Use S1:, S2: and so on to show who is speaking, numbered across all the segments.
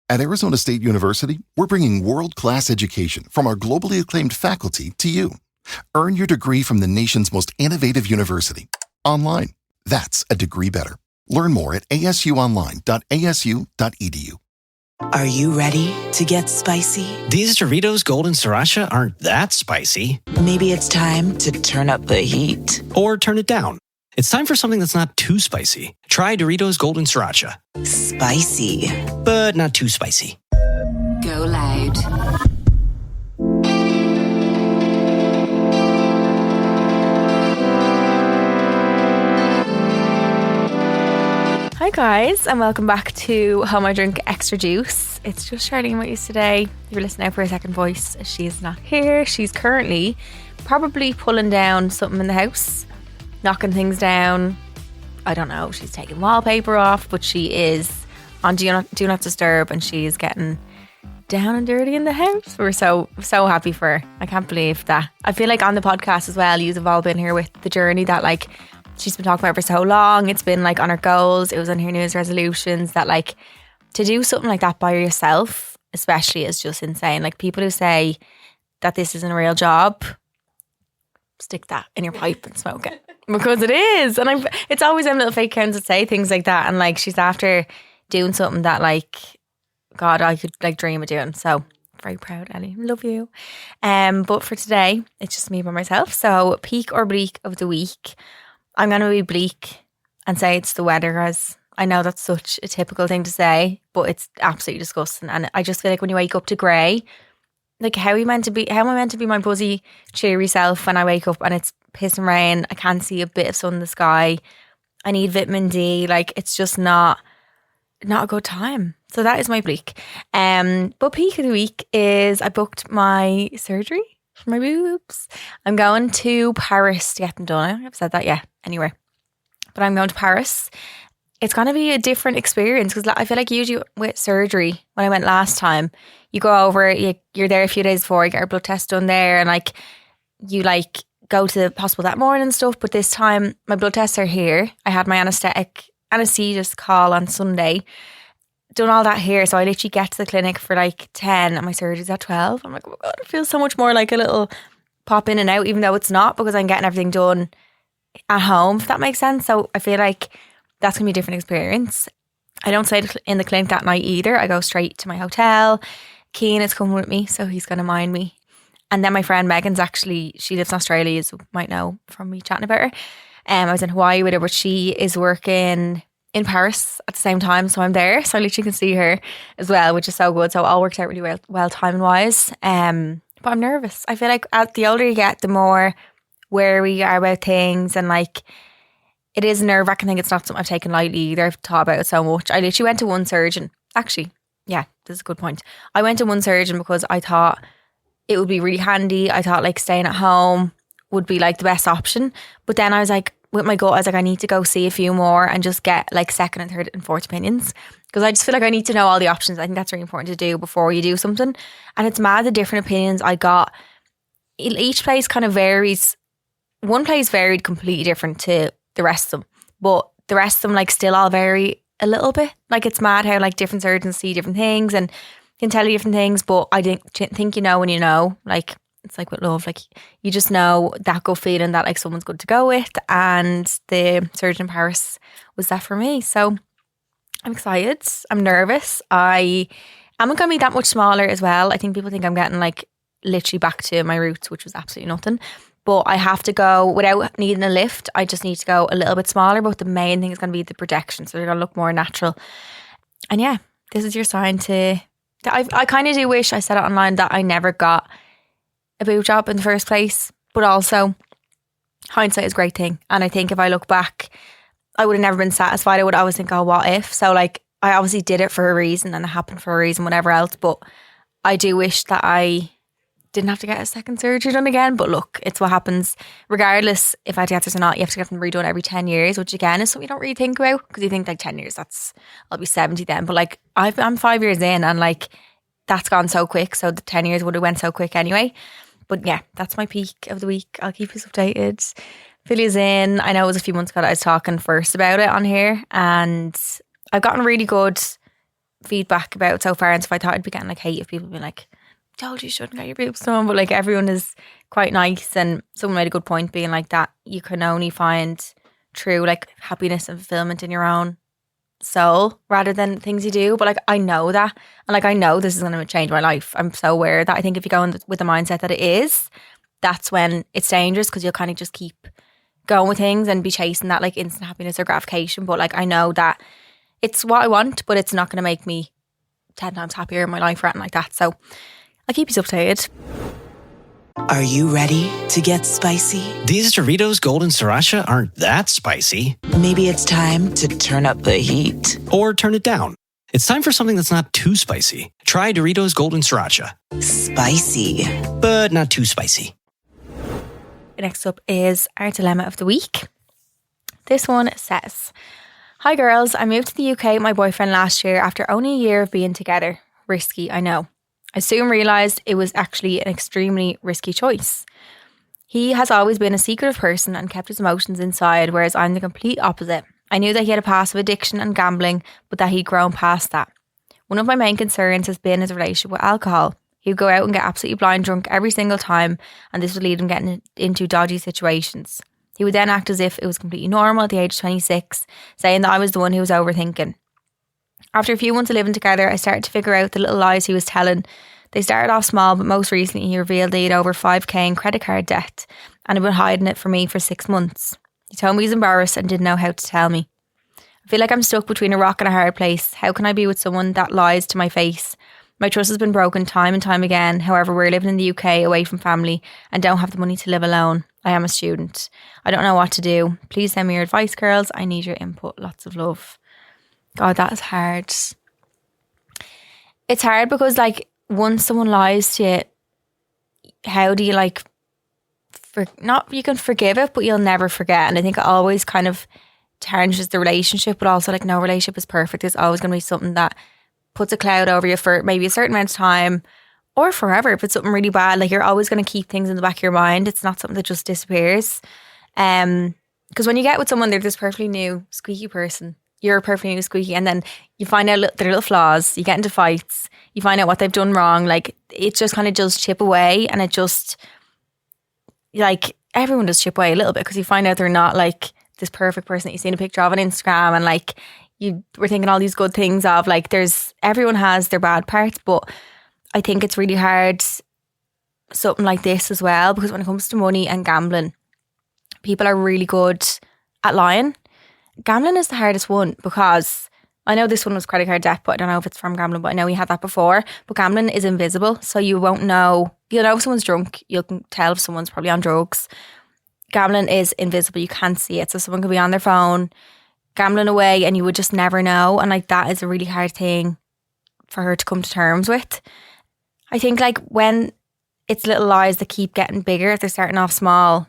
S1: At Arizona State University, we're bringing world-class education from our globally acclaimed faculty to you. Earn your degree from the nation's most innovative university. Online. That's a degree better. Learn more at asuonline.asu.edu.
S2: Are you ready to get spicy?
S3: These Doritos Golden Sriracha aren't that spicy.
S2: Maybe it's time to turn up the heat.
S3: Or turn it down. It's time for something that's not too spicy. Try Doritos Golden Sriracha.
S2: Spicy.
S3: But not too spicy.
S4: GoLoud.
S5: Hi guys, and welcome back to Home I Drink Extra Juice. It's just Charleen with you today. If you're listening out for a second voice, she is not here. She's currently probably pulling down something in the house, knocking things down. I don't know, she's taking wallpaper off, but she is on Do Not Disturb, and she is getting down and dirty in the house. We're so happy for her. I can't believe that. I feel like on the podcast as well, you've all been here with the journey that like she's been talking about for so long. It's been like on her goals, it was on her New Year's resolutions, that like to do something like that by yourself especially is just insane. Like people who say that this isn't a real job, stick that in your pipe and smoke it, because it is. And it's always them little fake accounts that say things like that, and like she's after doing something that like God, I could like dream of doing. So very proud, Ellie. Love you. But for today, it's just me by myself. So peak or bleak of the week. I'm going to be bleak and say it's the weather, guys. I know that's such a typical thing to say, but it's absolutely disgusting. And I just feel like when you wake up to grey, like how am I meant to be my buzzy, cheery self when I wake up and it's pissing rain? I can't see a bit of sun in the sky. I need vitamin D. Like it's just not a good time. So that is my bleak. But peak of the week is I booked my surgery for my boobs. I'm going to Paris to get them done. I've said that, yeah, anywhere. But I'm going to Paris. It's going to be a different experience because I feel like usually with surgery, when I went last time, you go over, you're there a few days before, you get your blood test done there, and like you like go to the hospital that morning and stuff. But this time my blood tests are here. I had my anaesthetist call on Sunday. Done all that here, so I literally get to the clinic for like 10 and my surgery's at 12. I'm like, oh my God, it feels so much more like a little pop in and out, even though it's not, because I'm getting everything done at home, if that makes sense. So I feel like that's gonna be a different experience. I don't stay in the clinic that night either. I go straight to my hotel. Keane is coming with me, so he's gonna mind me. And then my friend Megan's actually, she lives in Australia, as you might know from me chatting about her. I was in Hawaii with her, but she is working in Paris at the same time, so I'm there, so I literally can see her as well, which is so good. So it all worked out really well timing wise. But I'm nervous. I feel like as the older you get, the more wary you are about things, and like it is nerve-wracking. I think it's not something I've taken lightly either. I've thought about it so much. I literally went to one surgeon. Actually, yeah, this is a good point. I went to one surgeon because I thought it would be really handy. I thought like staying at home would be like the best option. But then I was like, with my gut, I was like, I need to go see a few more and just get like second and third and fourth opinions, because I just feel like I need to know all the options. I think that's really important to do before you do something. And it's mad the different opinions I got. Each place kind of varies. One place varied completely different to the rest of them, but the rest of them like still all vary a little bit. Like it's mad how like different surgeons see different things and can tell you different things, but I think you know when you know. Like it's like with love, like you just know that gut feeling that like someone's good to go with, and the surgeon in Paris was that for me. So I'm excited. I'm nervous. I am going to be that much smaller as well. I think people think I'm getting like literally back to my roots, which was absolutely nothing. But I have to go without needing a lift. I just need to go a little bit smaller. But the main thing is going to be the projection, so they're going to look more natural. And yeah, this is your sign to. I kind of do wish I said it online that I never got a boob job in the first place, but also hindsight is a great thing. And I think if I look back, I would have never been satisfied. I would always think, oh, what if? So like I obviously did it for a reason and it happened for a reason, whatever else. But I do wish that I didn't have to get a second surgery done again. But look, it's what happens regardless if I had to get this or not. You have to get them redone every 10 years, which again is something you don't really think about, because you think like 10 years, I'll be 70 then. But like I'm 5 years in and like that's gone so quick. So the 10 years would have went so quick anyway. But yeah, that's my peak of the week. I'll keep you updated. Fill you in. I know it was a few months ago that I was talking first about it on here, and I've gotten really good feedback about it so far, and so I thought I'd be getting like hate of people being like, told you shouldn't get your boobs done, but like everyone is quite nice, and someone made a good point being like that you can only find true like happiness and fulfillment in your own soul rather than things you do. But like I know that, and like I know this is going to change my life. I'm so aware that I think if you go in with the mindset that it is, that's when it's dangerous, because you'll kind of just keep going with things and be chasing that like instant happiness or gratification. But like I know that it's what I want, but it's not going to make me 10 times happier in my life or anything like that. So I'll keep you updated.
S2: Are you ready to get spicy?
S3: These Doritos Golden Sriracha aren't that spicy.
S2: Maybe it's time to turn up the heat.
S3: Or turn it down. It's time for something that's not too spicy. Try Doritos Golden Sriracha.
S2: Spicy.
S3: But not too spicy.
S5: Next up is our dilemma of the week. This one says, "Hi girls, I moved to the UK with my boyfriend last year after only a year of being together. Risky, I know. I soon realised it was actually an extremely risky choice. He has always been a secretive person and kept his emotions inside, whereas I'm the complete opposite. I knew that he had a past of addiction and gambling, but that he'd grown past that. One of my main concerns has been his relationship with alcohol. He would go out and get absolutely blind drunk every single time, and this would lead him getting into dodgy situations. He would then act as if it was completely normal at the age of 26, saying that I was the one who was overthinking. After a few months of living together, I started to figure out the little lies he was telling. They started off small, but most recently he revealed that he had over 5k in credit card debt and had been hiding it from me for 6 months. He told me he was embarrassed and didn't know how to tell me. I feel like I'm stuck between a rock and a hard place. How can I be with someone that lies to my face? My trust has been broken time and time again. However, we're living in the UK away from family and don't have the money to live alone. I am a student. I don't know what to do. Please send me your advice, girls. I need your input. Lots of love." God, that is hard. It's hard because like once someone lies to you, how do you like, you can forgive it, but you'll never forget. And I think it always kind of tarnishes the relationship, but also like no relationship is perfect. There's always going to be something that puts a cloud over you for maybe a certain amount of time or forever. If it's something really bad, like you're always going to keep things in the back of your mind. It's not something that just disappears. Because when you get with someone, they're this perfectly new squeaky person. You're perfectly new squeaky, and then you find out their little flaws. You get into fights. You find out what they've done wrong. Like it just kind of does chip away, and it just like everyone does chip away a little bit because you find out they're not like this perfect person that you've seen a picture of on Instagram, and like you were thinking all these good things of. Like everyone has their bad parts, but I think it's really hard something like this as well, because when it comes to money and gambling, people are really good at lying. Gambling is the hardest one, because I know this one was credit card debt, but I don't know if it's from gambling, but I know we had that before. But gambling is invisible, so you won't know. You'll know if someone's drunk. You can tell if someone's probably on drugs. Gambling is invisible. You can't see it. So someone could be on their phone gambling away and you would just never know. And like that is a really hard thing for her to come to terms with. I think like when it's little lies that keep getting bigger, if they're starting off small,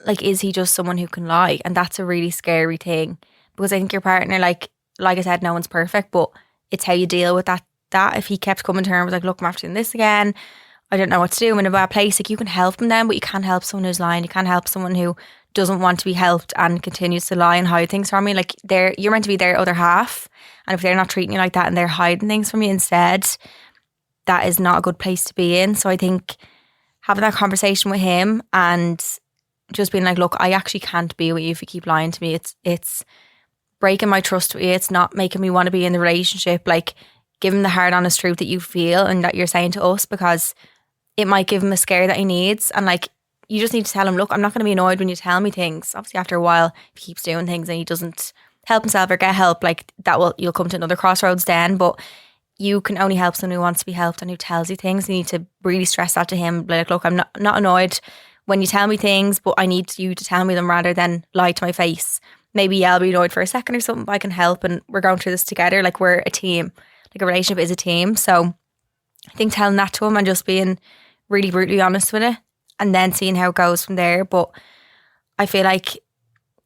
S5: like is he just someone who can lie? And that's a really scary thing, because I think your partner, like I said, no one's perfect, but it's how you deal with that. If he kept coming to terms like, look, I'm after doing this again, I don't know what to do, I'm in a bad place. Like you can help him then, but you can't help someone who's lying. You can't help someone who doesn't want to be helped and continues to lie and hide things from you. Like you're meant to be their other half, and if they're not treating you like that and they're hiding things from you instead, that is not a good place to be in. So I think having that conversation with him and just being like, look, I actually can't be with you if you keep lying to me. It's breaking my trust with you. It's not making me want to be in the relationship. Like give him the hard honest truth that you feel and that you're saying to us, because it might give him a scare that he needs. And like you just need to tell him, look, I'm not going to be annoyed when you tell me things. Obviously after a while, if he keeps doing things and he doesn't help himself or get help, like you'll come to another crossroads then. But you can only help someone who wants to be helped and who tells you things. You need to really stress that to him. Like, look, I'm not annoyed when you tell me things, but I need you to tell me them rather than lie to my face. Maybe yeah, I'll be annoyed for a second or something, but I can help, and we're going through this together. Like we're a team. Like a relationship is a team. So I think telling that to him and just being really brutally honest with it, and then seeing how it goes from there. But I feel like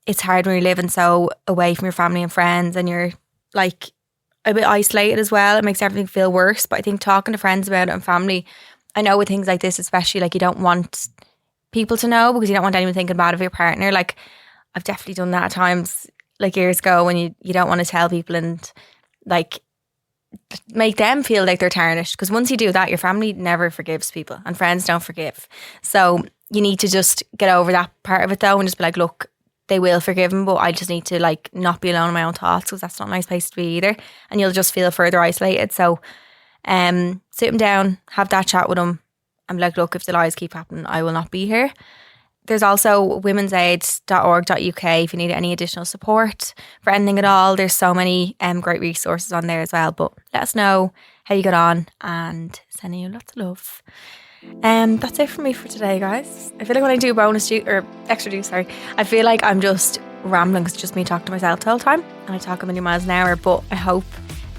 S5: it's hard when you're living so away from your family and friends, and you're like a bit isolated as well. It makes everything feel worse. But I think talking to friends about it and family, I know with things like this especially, like you don't want people to know, because you don't want anyone thinking bad of your partner. Like I've definitely done that at times, like years ago, when you don't want to tell people, and like make them feel like they're tarnished. Because once you do that, your family never forgives people and friends don't forgive. So you need to just get over that part of it though and just be like, look, they will forgive him, but I just need to like not be alone in my own thoughts, because that's not a nice place to be either. And you'll just feel further isolated. So sit him down, have that chat with him, and be like, look, if the lies keep happening, I will not be here. There's also womensaid.org.uk if you need any additional support for anything at all. There's so many great resources on there as well. But let us know how you get on, and sending you lots of love. That's it for me for today, guys. I feel like when I do extra juice, I feel like I'm just rambling because it's just me talking to myself the whole time, and I talk a million miles an hour. But I hope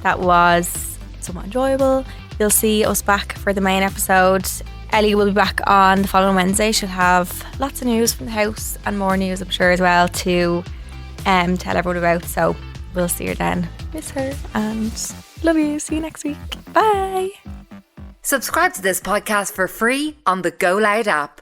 S5: that was somewhat enjoyable. You'll see us back for the main episode. Ellie will be back on the following Wednesday. She'll have lots of news from the house and more news, I'm sure, as well, to tell everyone about. So we'll see her then. Miss her and love you. See you next week. Bye.
S4: Subscribe to this podcast for free on the GoLoud app.